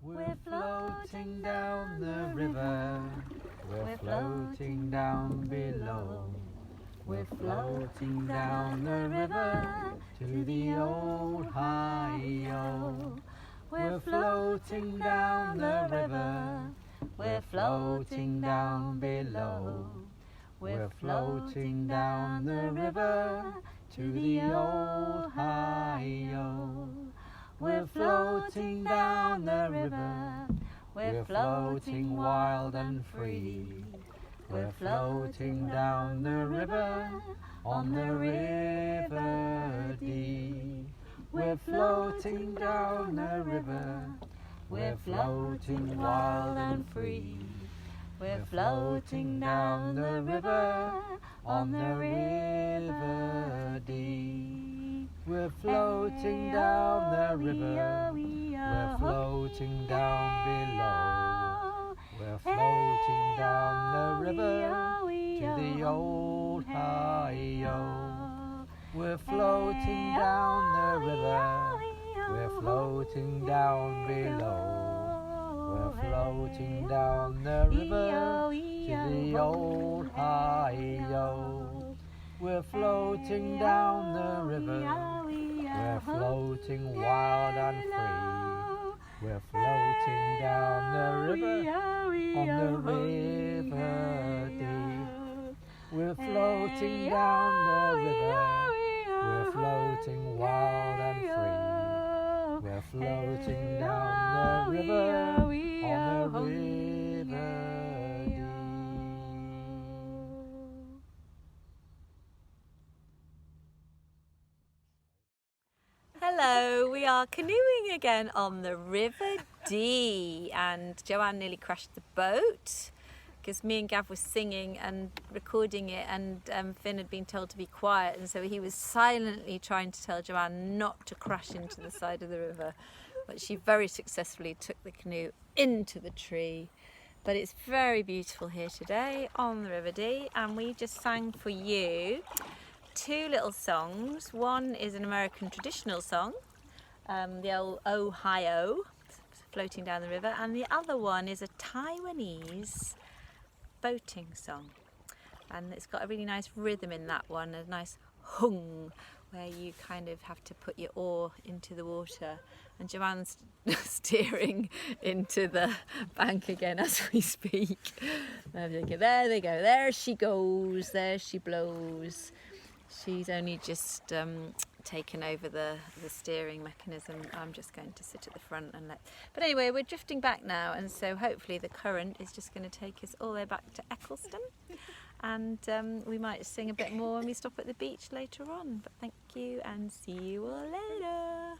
We're floating down the river, we're floating down below. We're floating down the river to the old Hi-O. We're floating down the river, we're floating down below. We're floating down the river to the old Hi-O. We're floating down the river, we're floating wild and free. We're floating down the river on the River Dee. We're floating down the river, we're floating wild and free. We're floating down the river on the River Dee. We're floating down the river, we're floating down below. We're floating down the river to the old Hi-O. We're floating down the river, we're floating down below. We're floating down the river to the old Hi-O. We're floating down the river, we're floating wild and free. We're floating down the river on the River Dee. We're floating down the river, we're floating wild and free. We're floating down the river on the River Dee. Hello, we are canoeing again on the River Dee, and Joanne nearly crashed the boat because me and Gav were singing and recording it, and Finn had been told to be quiet, and so he was silently trying to tell Joanne not to crash into the side of the river, but she very successfully took the canoe into the tree. But it's very beautiful here today on the River Dee, and we just sang for you two little songs. One is an American traditional song, the old Oh Hi-O, floating down the river, and the other one is a Taiwanese boating song, and it's got a really nice rhythm in that one, a nice hung, where you kind of have to put your oar into the water, and Joanne's steering into the bank again as we speak. There they go, there she goes, there she blows. She's only just taken over the steering mechanism. I'm just going to sit at the front and let... But anyway, we're drifting back now, and so hopefully the current is just going to take us all the way back to Eccleston, and we might sing a bit more when we stop at the beach later on. But thank you, and see you all later.